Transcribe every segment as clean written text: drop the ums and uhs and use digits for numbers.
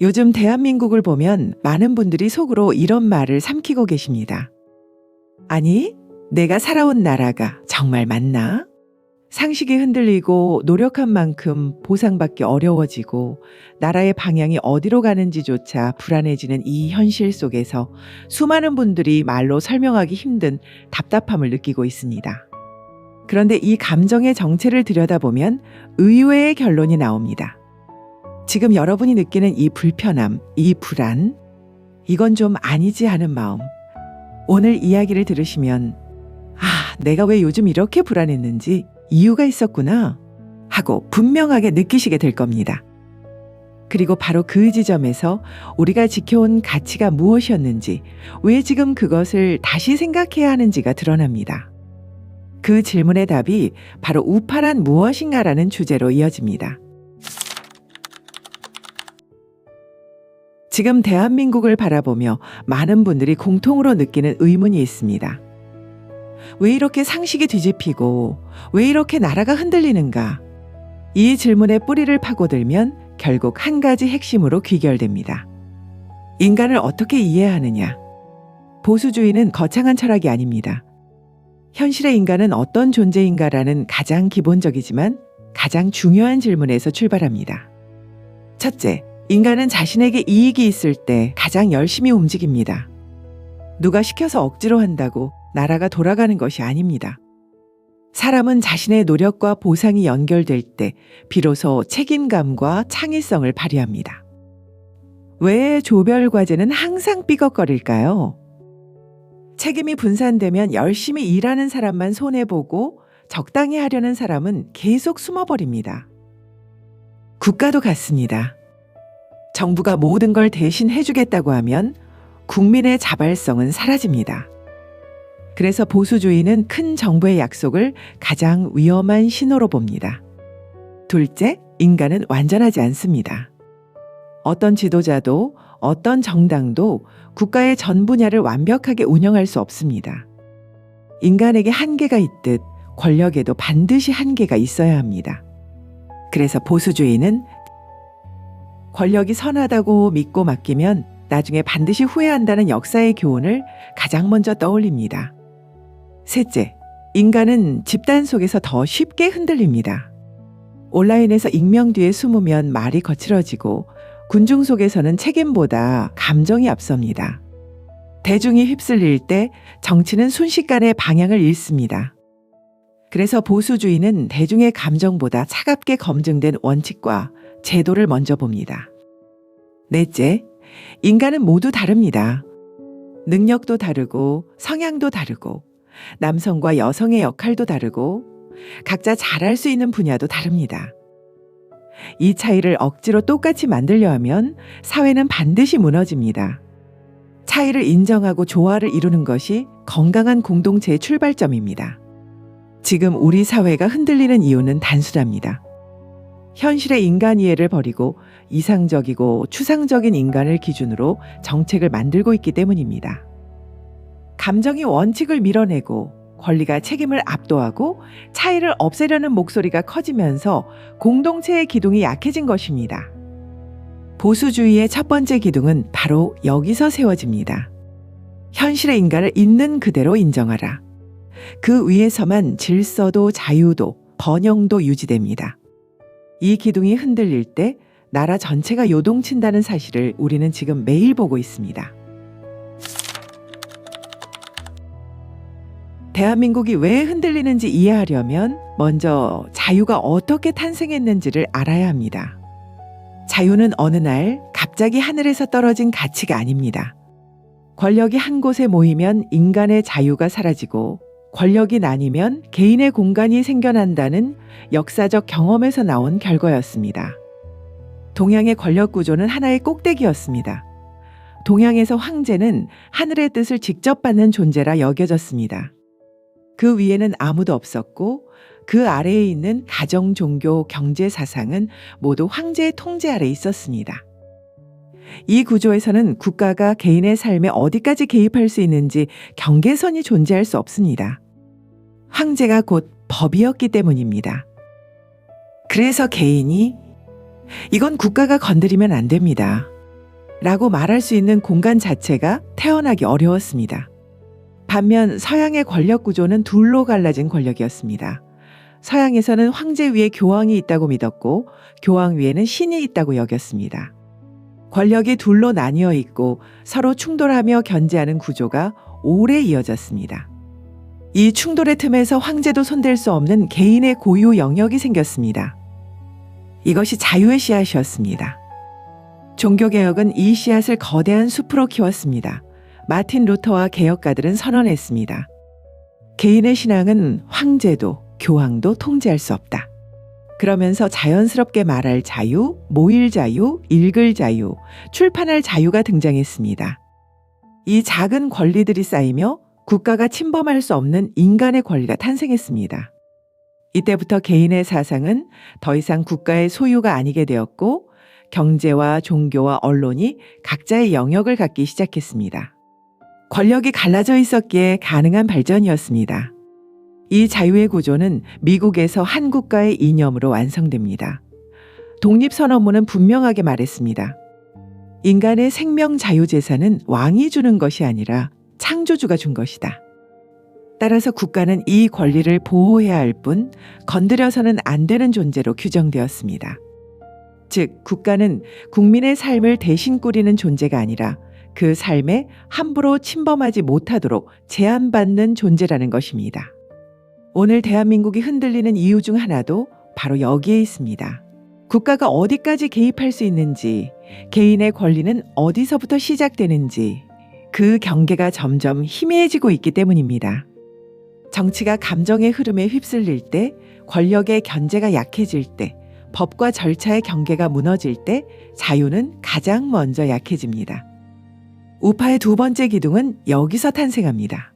요즘 대한민국을 보면 많은 분들이 속으로 이런 말을 삼키고 계십니다. 아니, 내가 살아온 나라가 정말 맞나? 상식이 흔들리고 노력한 만큼 보상받기 어려워지고 나라의 방향이 어디로 가는지조차 불안해지는 이 현실 속에서 수많은 분들이 말로 설명하기 힘든 답답함을 느끼고 있습니다. 그런데 이 감정의 정체를 들여다보면 의외의 결론이 나옵니다. 지금 여러분이 느끼는 이 불편함, 이 불안, 이건 좀 아니지 하는 마음. 오늘 이야기를 들으시면 내가 왜 요즘 이렇게 불안했는지 이유가 있었구나 하고 분명하게 느끼시게 될 겁니다. 그리고 바로 그 지점에서 우리가 지켜온 가치가 무엇이었는지, 왜 지금 그것을 다시 생각해야 하는지가 드러납니다. 그 질문의 답이 바로 우파란 무엇인가라는 주제로 이어집니다. 지금 대한민국을 바라보며 많은 분들이 공통으로 느끼는 의문이 있습니다. 왜 이렇게 상식이 뒤집히고 왜 이렇게 나라가 흔들리는가? 이 질문의 뿌리를 파고들면 결국 한 가지 핵심으로 귀결됩니다. 인간을 어떻게 이해하느냐? 보수주의는 거창한 철학이 아닙니다. 현실의 인간은 어떤 존재인가라는 가장 기본적이지만 가장 중요한 질문에서 출발합니다. 첫째, 인간은 자신에게 이익이 있을 때 가장 열심히 움직입니다. 누가 시켜서 억지로 한다고 나라가 돌아가는 것이 아닙니다. 사람은 자신의 노력과 보상이 연결될 때 비로소 책임감과 창의성을 발휘합니다. 왜 조별과제는 항상 삐걱거릴까요? 책임이 분산되면 열심히 일하는 사람만 손해보고 적당히 하려는 사람은 계속 숨어버립니다. 국가도 같습니다. 정부가 모든 걸 대신 해주겠다고 하면 국민의 자발성은 사라집니다. 그래서 보수주의는 큰 정부의 약속을 가장 위험한 신호로 봅니다. 둘째, 인간은 완전하지 않습니다. 어떤 지도자도 어떤 정당도 국가의 전 분야를 완벽하게 운영할 수 없습니다. 인간에게 한계가 있듯 권력에도 반드시 한계가 있어야 합니다. 그래서 보수주의는 권력이 선하다고 믿고 맡기면 나중에 반드시 후회한다는 역사의 교훈을 가장 먼저 떠올립니다. 셋째, 인간은 집단 속에서 더 쉽게 흔들립니다. 온라인에서 익명 뒤에 숨으면 말이 거칠어지고 군중 속에서는 책임보다 감정이 앞섭니다. 대중이 휩쓸릴 때 정치는 순식간에 방향을 잃습니다. 그래서 보수주의는 대중의 감정보다 차갑게 검증된 원칙과 제도를 먼저 봅니다. 넷째, 인간은 모두 다릅니다. 능력도 다르고 성향도 다르고 남성과 여성의 역할도 다르고 각자 잘할 수 있는 분야도 다릅니다. 이 차이를 억지로 똑같이 만들려 하면 사회는 반드시 무너집니다. 차이를 인정하고 조화를 이루는 것이 건강한 공동체의 출발점입니다. 지금 우리 사회가 흔들리는 이유는 단순합니다. 현실의 인간 이해를 버리고 이상적이고 추상적인 인간을 기준으로 정책을 만들고 있기 때문입니다. 감정이 원칙을 밀어내고 권리가 책임을 압도하고 차이를 없애려는 목소리가 커지면서 공동체의 기둥이 약해진 것입니다. 보수주의의 첫 번째 기둥은 바로 여기서 세워집니다. 현실의 인간을 있는 그대로 인정하라. 그 위에서만 질서도 자유도 번영도 유지됩니다. 이 기둥이 흔들릴 때 나라 전체가 요동친다는 사실을 우리는 지금 매일 보고 있습니다. 대한민국이 왜 흔들리는지 이해하려면 먼저 자유가 어떻게 탄생했는지를 알아야 합니다. 자유는 어느 날 갑자기 하늘에서 떨어진 가치가 아닙니다. 권력이 한 곳에 모이면 인간의 자유가 사라지고 권력이 나뉘면 개인의 공간이 생겨난다는 역사적 경험에서 나온 결과였습니다. 동양의 권력 구조는 하나의 꼭대기였습니다. 동양에서 황제는 하늘의 뜻을 직접 받는 존재라 여겨졌습니다. 그 위에는 아무도 없었고 그 아래에 있는 가정, 종교, 경제, 사상은 모두 황제의 통제 아래 있었습니다. 이 구조에서는 국가가 개인의 삶에 어디까지 개입할 수 있는지 경계선이 존재할 수 없습니다. 황제가 곧 법이었기 때문입니다. 그래서 개인이 이건 국가가 건드리면 안 됩니다. 라고 말할 수 있는 공간 자체가 태어나기 어려웠습니다. 반면 서양의 권력 구조는 둘로 갈라진 권력이었습니다. 서양에서는 황제 위에 교황이 있다고 믿었고 교황 위에는 신이 있다고 여겼습니다. 권력이 둘로 나뉘어 있고 서로 충돌하며 견제하는 구조가 오래 이어졌습니다. 이 충돌의 틈에서 황제도 손댈 수 없는 개인의 고유 영역이 생겼습니다. 이것이 자유의 씨앗이었습니다. 종교개혁은 이 씨앗을 거대한 숲으로 키웠습니다. 마틴 루터와 개혁가들은 선언했습니다. 개인의 신앙은 황제도 교황도 통제할 수 없다. 그러면서 자연스럽게 말할 자유, 모일 자유, 읽을 자유, 출판할 자유가 등장했습니다. 이 작은 권리들이 쌓이며 국가가 침범할 수 없는 인간의 권리가 탄생했습니다. 이때부터 개인의 사상은 더 이상 국가의 소유가 아니게 되었고 경제와 종교와 언론이 각자의 영역을 갖기 시작했습니다. 권력이 갈라져 있었기에 가능한 발전이었습니다. 이 자유의 구조는 미국에서 한 국가의 이념으로 완성됩니다. 독립선언문은 분명하게 말했습니다. 인간의 생명 자유재산은 왕이 주는 것이 아니라 창조주가 준 것이다. 따라서 국가는 이 권리를 보호해야 할 뿐 건드려서는 안 되는 존재로 규정되었습니다. 즉, 국가는 국민의 삶을 대신 꾸리는 존재가 아니라 그 삶에 함부로 침범하지 못하도록 제한받는 존재라는 것입니다. 오늘 대한민국이 흔들리는 이유 중 하나도 바로 여기에 있습니다. 국가가 어디까지 개입할 수 있는지, 개인의 권리는 어디서부터 시작되는지, 그 경계가 점점 희미해지고 있기 때문입니다. 정치가 감정의 흐름에 휩쓸릴 때, 권력의 견제가 약해질 때, 법과 절차의 경계가 무너질 때 자유는 가장 먼저 약해집니다. 우파의 두 번째 기둥은 여기서 탄생합니다.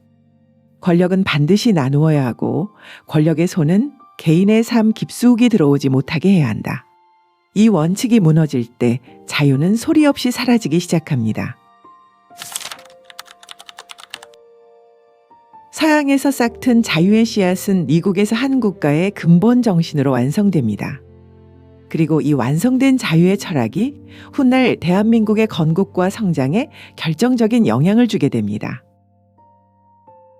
권력은 반드시 나누어야 하고 권력의 손은 개인의 삶 깊숙이 들어오지 못하게 해야 한다. 이 원칙이 무너질 때 자유는 소리 없이 사라지기 시작합니다. 서양에서 싹튼 자유의 씨앗은 미국에서 한 국가의 근본 정신으로 완성됩니다. 그리고 이 완성된 자유의 철학이 훗날 대한민국의 건국과 성장에 결정적인 영향을 주게 됩니다.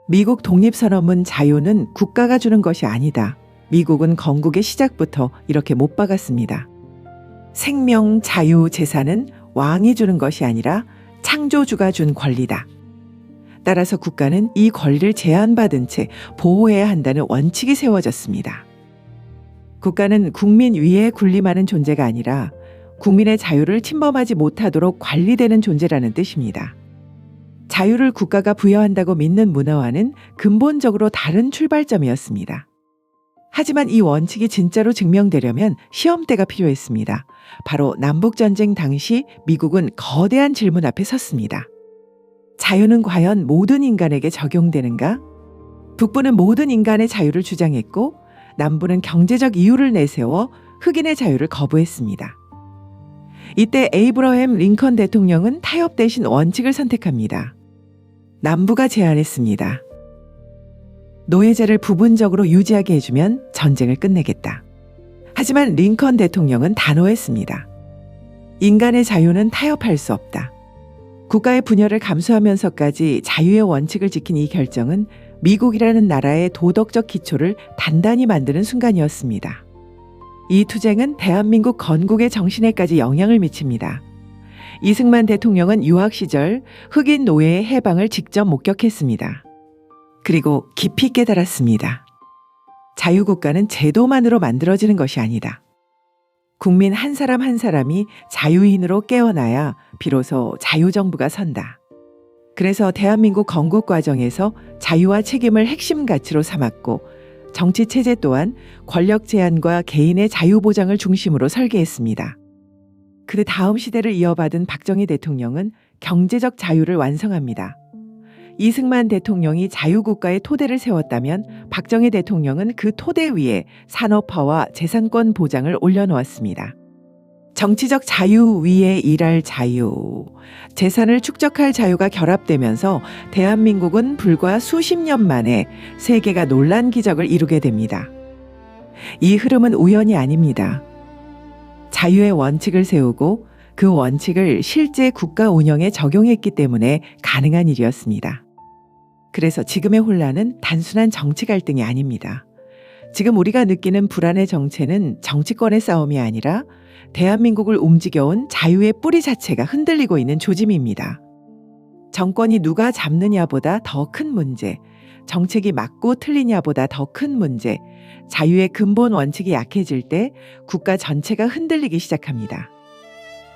미국 독립선언문 자유는 국가가 주는 것이 아니다. 미국은 건국의 시작부터 이렇게 못 박았습니다. 생명, 자유, 재산은 왕이 주는 것이 아니라 창조주가 준 권리다. 따라서 국가는 이 권리를 제한받은 채 보호해야 한다는 원칙이 세워졌습니다. 국가는 국민 위에 군림하는 존재가 아니라 국민의 자유를 침범하지 못하도록 관리되는 존재라는 뜻입니다. 자유를 국가가 부여한다고 믿는 문화와는 근본적으로 다른 출발점이었습니다. 하지만 이 원칙이 진짜로 증명되려면 시험대가 필요했습니다. 바로 남북전쟁 당시 미국은 거대한 질문 앞에 섰습니다. 자유는 과연 모든 인간에게 적용되는가? 북부는 모든 인간의 자유를 주장했고 남부는 경제적 이유를 내세워 흑인의 자유를 거부했습니다. 이때 에이브러햄 링컨 대통령은 타협 대신 원칙을 선택합니다. 남부가 제안했습니다. 노예제를 부분적으로 유지하게 해주면 전쟁을 끝내겠다. 하지만 링컨 대통령은 단호했습니다. 인간의 자유는 타협할 수 없다. 국가의 분열을 감수하면서까지 자유의 원칙을 지킨 이 결정은 미국이라는 나라의 도덕적 기초를 단단히 만드는 순간이었습니다. 이 투쟁은 대한민국 건국의 정신에까지 영향을 미칩니다. 이승만 대통령은 유학 시절 흑인 노예의 해방을 직접 목격했습니다. 그리고 깊이 깨달았습니다. 자유국가는 제도만으로 만들어지는 것이 아니다. 국민 한 사람 한 사람이 자유인으로 깨어나야 비로소 자유정부가 선다. 그래서 대한민국 건국 과정에서 자유와 책임을 핵심 가치로 삼았고 정치체제 또한 권력 제한과 개인의 자유 보장을 중심으로 설계했습니다. 그 다음 시대를 이어받은 박정희 대통령은 경제적 자유를 완성합니다. 이승만 대통령이 자유국가의 토대를 세웠다면 박정희 대통령은 그 토대 위에 산업화와 재산권 보장을 올려놓았습니다. 정치적 자유 위에 일할 자유, 재산을 축적할 자유가 결합되면서 대한민국은 불과 수십 년 만에 세계가 놀란 기적을 이루게 됩니다. 이 흐름은 우연이 아닙니다. 자유의 원칙을 세우고 그 원칙을 실제 국가 운영에 적용했기 때문에 가능한 일이었습니다. 그래서 지금의 혼란은 단순한 정치 갈등이 아닙니다. 지금 우리가 느끼는 불안의 정체는 정치권의 싸움이 아니라 대한민국을 움직여온 자유의 뿌리 자체가 흔들리고 있는 조짐입니다. 정권이 누가 잡느냐보다 더 큰 문제, 정책이 맞고 틀리냐보다 더 큰 문제, 자유의 근본 원칙이 약해질 때 국가 전체가 흔들리기 시작합니다.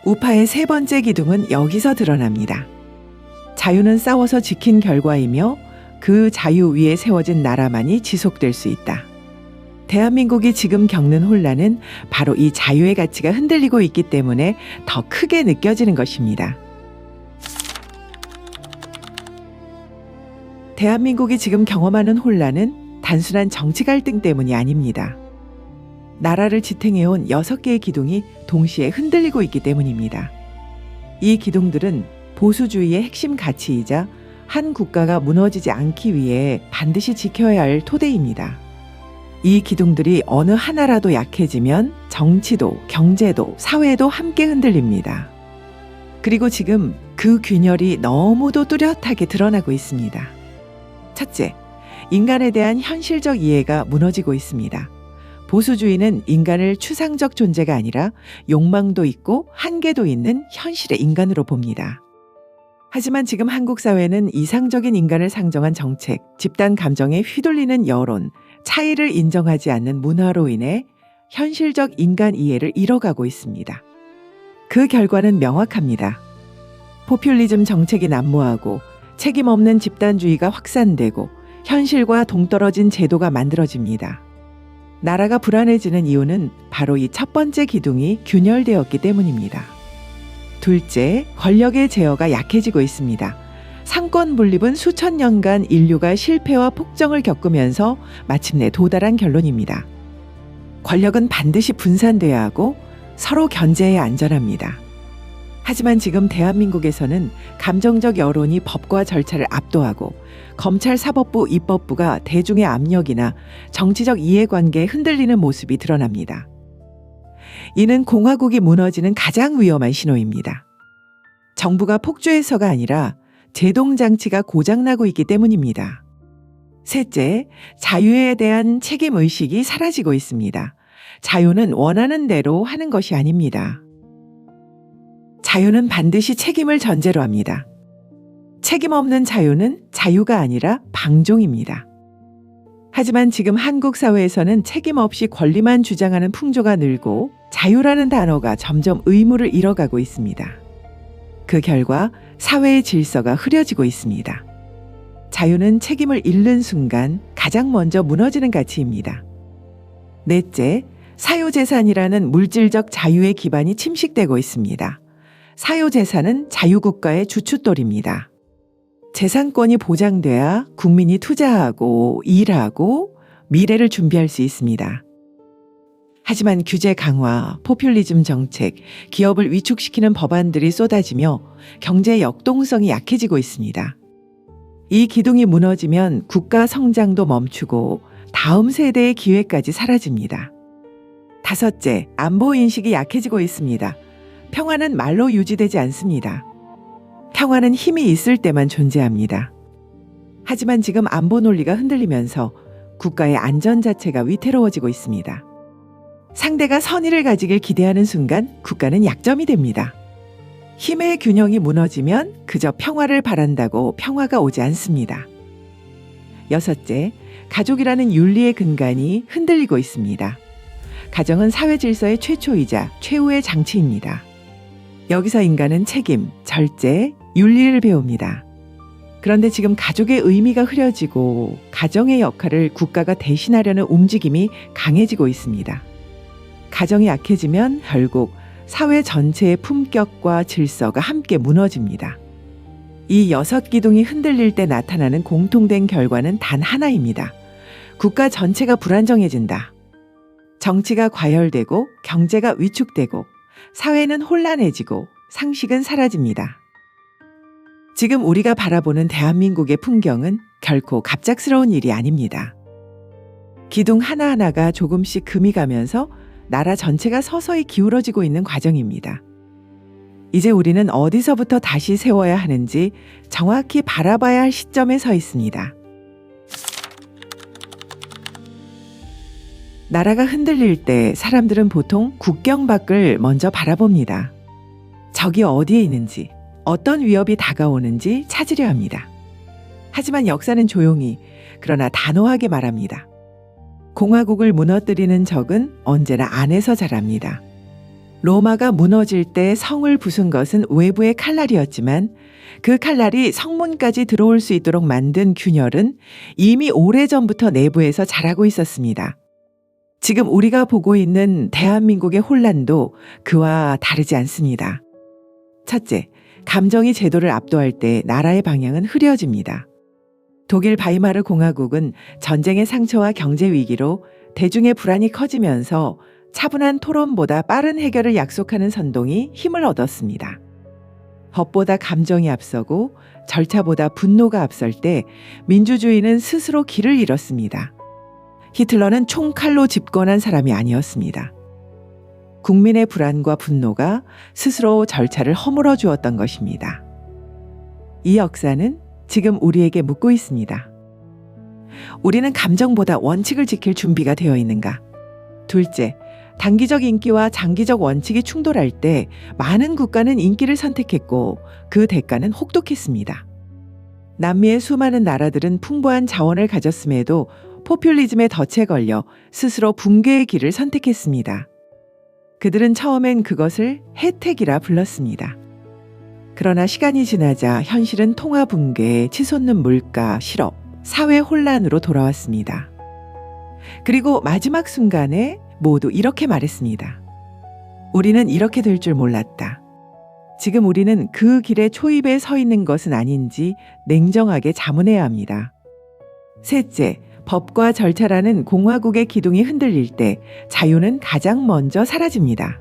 우파의 세 번째 기둥은 여기서 드러납니다. 자유는 싸워서 지킨 결과이며 그 자유 위에 세워진 나라만이 지속될 수 있다. 대한민국이 지금 겪는 혼란은 바로 이 자유의 가치가 흔들리고 있기 때문에 더 크게 느껴지는 것입니다. 대한민국이 지금 경험하는 혼란은 단순한 정치 갈등 때문이 아닙니다. 나라를 지탱해온 6개의 기둥이 동시에 흔들리고 있기 때문입니다. 이 기둥들은 보수주의의 핵심 가치이자 한 국가가 무너지지 않기 위해 반드시 지켜야 할 토대입니다. 이 기둥들이 어느 하나라도 약해지면 정치도, 경제도, 사회도 함께 흔들립니다. 그리고 지금 그 균열이 너무도 뚜렷하게 드러나고 있습니다. 첫째, 인간에 대한 현실적 이해가 무너지고 있습니다. 보수주의는 인간을 추상적 존재가 아니라 욕망도 있고 한계도 있는 현실의 인간으로 봅니다. 하지만 지금 한국 사회는 이상적인 인간을 상정한 정책, 집단 감정에 휘둘리는 여론, 차이를 인정하지 않는 문화로 인해 현실적 인간 이해를 잃어가고 있습니다. 그 결과는 명확합니다. 포퓰리즘 정책이 난무하고 책임 없는 집단주의가 확산되고 현실과 동떨어진 제도가 만들어집니다. 나라가 불안해지는 이유는 바로 이 첫 번째 기둥이 균열되었기 때문입니다. 둘째, 권력의 제어가 약해지고 있습니다. 상권 분립은 수천 년간 인류가 실패와 폭정을 겪으면서 마침내 도달한 결론입니다. 권력은 반드시 분산돼야 하고 서로 견제해야 안전합니다. 하지만 지금 대한민국에서는 감정적 여론이 법과 절차를 압도하고 검찰 사법부 입법부가 대중의 압력이나 정치적 이해관계에 흔들리는 모습이 드러납니다. 이는 공화국이 무너지는 가장 위험한 신호입니다. 정부가 폭주해서가 아니라 제동장치가 고장나고 있기 때문입니다. 셋째, 자유에 대한 책임의식이 사라지고 있습니다. 자유는 원하는 대로 하는 것이 아닙니다. 자유는 반드시 책임을 전제로 합니다. 책임 없는 자유는 자유가 아니라 방종입니다. 하지만 지금 한국 사회에서는 책임 없이 권리만 주장하는 풍조가 늘고 자유라는 단어가 점점 의무를 잃어가고 있습니다. 그 결과 사회의 질서가 흐려지고 있습니다. 자유는 책임을 잃는 순간 가장 먼저 무너지는 가치입니다. 넷째, 사유재산이라는 물질적 자유의 기반이 침식되고 있습니다. 사유재산은 자유국가의 주춧돌입니다. 재산권이 보장돼야 국민이 투자하고 일하고 미래를 준비할 수 있습니다. 하지만 규제 강화, 포퓰리즘 정책, 기업을 위축시키는 법안들이 쏟아지며 경제 역동성이 약해지고 있습니다. 이 기둥이 무너지면 국가 성장도 멈추고 다음 세대의 기회까지 사라집니다. 다섯째, 안보 인식이 약해지고 있습니다. 평화는 말로 유지되지 않습니다. 평화는 힘이 있을 때만 존재합니다. 하지만 지금 안보 논리가 흔들리면서 국가의 안전 자체가 위태로워지고 있습니다. 상대가 선의를 가지길 기대하는 순간 국가는 약점이 됩니다. 힘의 균형이 무너지면 그저 평화를 바란다고 평화가 오지 않습니다. 여섯째, 가족이라는 윤리의 근간이 흔들리고 있습니다. 가정은 사회 질서의 최초이자 최후의 장치입니다. 여기서 인간은 책임, 절제, 윤리를 배웁니다. 그런데 지금 가족의 의미가 흐려지고 가정의 역할을 국가가 대신하려는 움직임이 강해지고 있습니다. 가정이 약해지면 결국 사회 전체의 품격과 질서가 함께 무너집니다. 이 6기둥이 흔들릴 때 나타나는 공통된 결과는 단 하나입니다. 국가 전체가 불안정해진다. 정치가 과열되고 경제가 위축되고 사회는 혼란해지고 상식은 사라집니다. 지금 우리가 바라보는 대한민국의 풍경은 결코 갑작스러운 일이 아닙니다. 기둥 하나하나가 조금씩 금이 가면서 나라 전체가 서서히 기울어지고 있는 과정입니다. 이제 우리는 어디서부터 다시 세워야 하는지 정확히 바라봐야 할 시점에 서 있습니다. 나라가 흔들릴 때 사람들은 보통 국경 밖을 먼저 바라봅니다. 적이 어디에 있는지, 어떤 위협이 다가오는지 찾으려 합니다. 하지만 역사는 조용히, 그러나 단호하게 말합니다. 공화국을 무너뜨리는 적은 언제나 안에서 자랍니다. 로마가 무너질 때 성을 부순 것은 외부의 칼날이었지만 그 칼날이 성문까지 들어올 수 있도록 만든 균열은 이미 오래전부터 내부에서 자라고 있었습니다. 지금 우리가 보고 있는 대한민국의 혼란도 그와 다르지 않습니다. 첫째, 감정이 제도를 압도할 때 나라의 방향은 흐려집니다. 독일 바이마르 공화국은 전쟁의 상처와 경제 위기로 대중의 불안이 커지면서 차분한 토론보다 빠른 해결을 약속하는 선동이 힘을 얻었습니다. 법보다 감정이 앞서고 절차보다 분노가 앞설 때 민주주의는 스스로 길을 잃었습니다. 히틀러는 총칼로 집권한 사람이 아니었습니다. 국민의 불안과 분노가 스스로 절차를 허물어 주었던 것입니다. 이 역사는 지금 우리에게 묻고 있습니다. 우리는 감정보다 원칙을 지킬 준비가 되어 있는가? 둘째, 단기적 인기와 장기적 원칙이 충돌할 때 많은 국가는 인기를 선택했고 그 대가는 혹독했습니다. 남미의 수많은 나라들은 풍부한 자원을 가졌음에도 포퓰리즘에 덫에 걸려 스스로 붕괴의 길을 선택했습니다. 그들은 처음엔 그것을 혜택이라 불렀습니다. 그러나 시간이 지나자 현실은 통화 붕괴, 치솟는 물가, 실업, 사회 혼란으로 돌아왔습니다. 그리고 마지막 순간에 모두 이렇게 말했습니다. 우리는 이렇게 될 줄 몰랐다. 지금 우리는 그 길의 초입에 서 있는 것은 아닌지 냉정하게 자문해야 합니다. 셋째, 법과 절차라는 공화국의 기둥이 흔들릴 때 자유는 가장 먼저 사라집니다.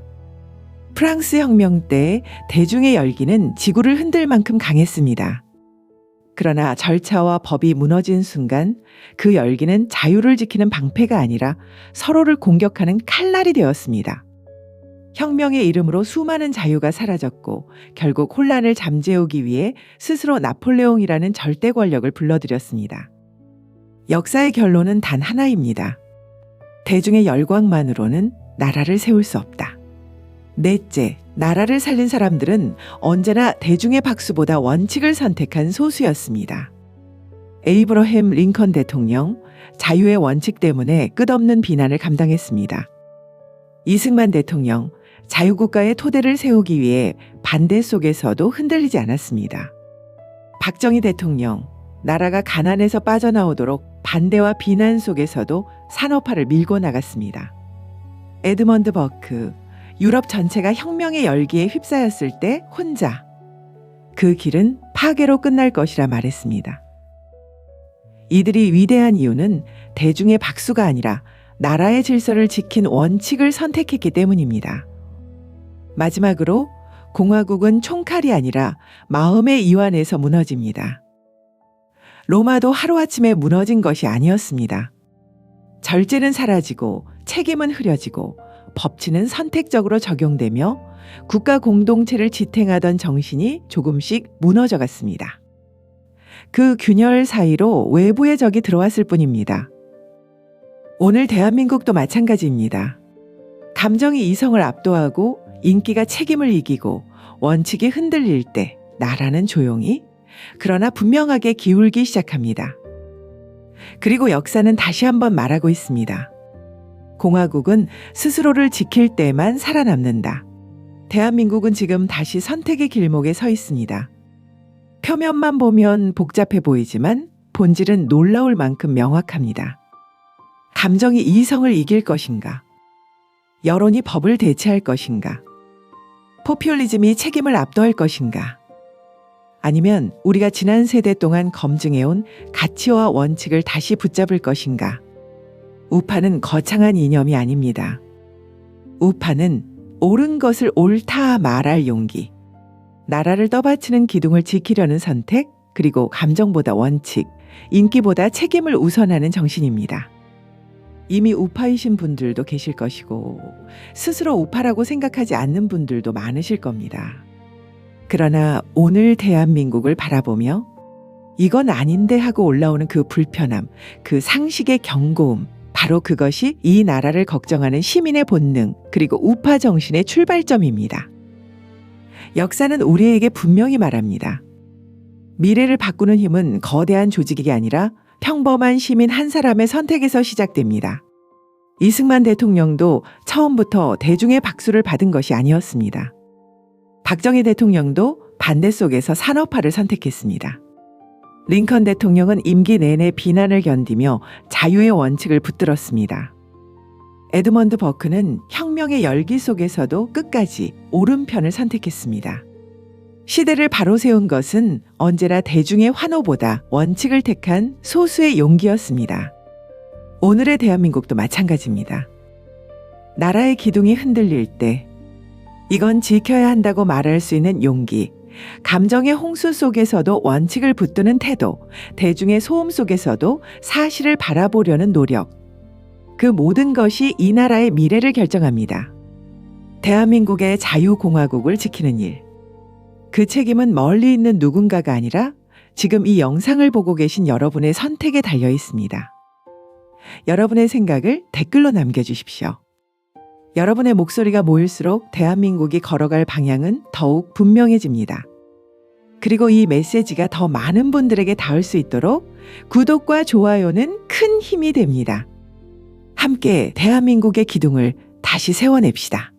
프랑스 혁명 때 대중의 열기는 지구를 흔들 만큼 강했습니다. 그러나 절차와 법이 무너진 순간 그 열기는 자유를 지키는 방패가 아니라 서로를 공격하는 칼날이 되었습니다. 혁명의 이름으로 수많은 자유가 사라졌고 결국 혼란을 잠재우기 위해 스스로 나폴레옹이라는 절대 권력을 불러들였습니다. 역사의 결론은 단 하나입니다. 대중의 열광만으로는 나라를 세울 수 없다. 넷째, 나라를 살린 사람들은 언제나 대중의 박수보다 원칙을 선택한 소수였습니다. 에이브러햄 링컨 대통령, 자유의 원칙 때문에 끝없는 비난을 감당했습니다. 이승만 대통령, 자유국가의 토대를 세우기 위해 반대 속에서도 흔들리지 않았습니다. 박정희 대통령, 나라가 가난에서 빠져나오도록 반대와 비난 속에서도 산업화를 밀고 나갔습니다. 에드먼드 버크, 유럽 전체가 혁명의 열기에 휩싸였을 때 혼자 그 길은 파괴로 끝날 것이라 말했습니다. 이들이 위대한 이유는 대중의 박수가 아니라 나라의 질서를 지킨 원칙을 선택했기 때문입니다. 마지막으로 공화국은 총칼이 아니라 마음의 이완에서 무너집니다. 로마도 하루아침에 무너진 것이 아니었습니다. 절제는 사라지고 책임은 흐려지고 법치는 선택적으로 적용되며 국가 공동체를 지탱하던 정신이 조금씩 무너져 갔습니다. 그 균열 사이로 외부의 적이 들어왔을 뿐입니다. 오늘 대한민국도 마찬가지입니다. 감정이 이성을 압도하고 인기가 책임을 이기고 원칙이 흔들릴 때 나라는 조용히 그러나 분명하게 기울기 시작합니다. 그리고 역사는 다시 한번 말하고 있습니다. 공화국은 스스로를 지킬 때만 살아남는다. 대한민국은 지금 다시 선택의 길목에 서 있습니다. 표면만 보면 복잡해 보이지만 본질은 놀라울 만큼 명확합니다. 감정이 이성을 이길 것인가? 여론이 법을 대체할 것인가? 포퓰리즘이 책임을 압도할 것인가? 아니면 우리가 지난 세대 동안 검증해온 가치와 원칙을 다시 붙잡을 것인가? 우파는 거창한 이념이 아닙니다. 우파는 옳은 것을 옳다 말할 용기, 나라를 떠받치는 기둥을 지키려는 선택, 그리고 감정보다 원칙, 인기보다 책임을 우선하는 정신입니다. 이미 우파이신 분들도 계실 것이고 스스로 우파라고 생각하지 않는 분들도 많으실 겁니다. 그러나 오늘 대한민국을 바라보며 이건 아닌데 하고 올라오는 그 불편함, 그 상식의 경고음, 바로 그것이 이 나라를 걱정하는 시민의 본능, 그리고 우파 정신의 출발점입니다. 역사는 우리에게 분명히 말합니다. 미래를 바꾸는 힘은 거대한 조직이 아니라 평범한 시민 한 사람의 선택에서 시작됩니다. 이승만 대통령도 처음부터 대중의 박수를 받은 것이 아니었습니다. 박정희 대통령도 반대 속에서 산업화를 선택했습니다. 링컨 대통령은 임기 내내 비난을 견디며 자유의 원칙을 붙들었습니다. 에드먼드 버크는 혁명의 열기 속에서도 끝까지 오른편을 선택했습니다. 시대를 바로 세운 것은 언제나 대중의 환호보다 원칙을 택한 소수의 용기였습니다. 오늘의 대한민국도 마찬가지입니다. 나라의 기둥이 흔들릴 때 이건 지켜야 한다고 말할 수 있는 용기, 감정의 홍수 속에서도 원칙을 붙드는 태도, 대중의 소음 속에서도 사실을 바라보려는 노력, 그 모든 것이 이 나라의 미래를 결정합니다. 대한민국의 자유공화국을 지키는 일, 그 책임은 멀리 있는 누군가가 아니라 지금 이 영상을 보고 계신 여러분의 선택에 달려 있습니다. 여러분의 생각을 댓글로 남겨주십시오. 여러분의 목소리가 모일수록 대한민국이 걸어갈 방향은 더욱 분명해집니다. 그리고 이 메시지가 더 많은 분들에게 닿을 수 있도록 구독과 좋아요는 큰 힘이 됩니다. 함께 대한민국의 기둥을 다시 세워냅시다.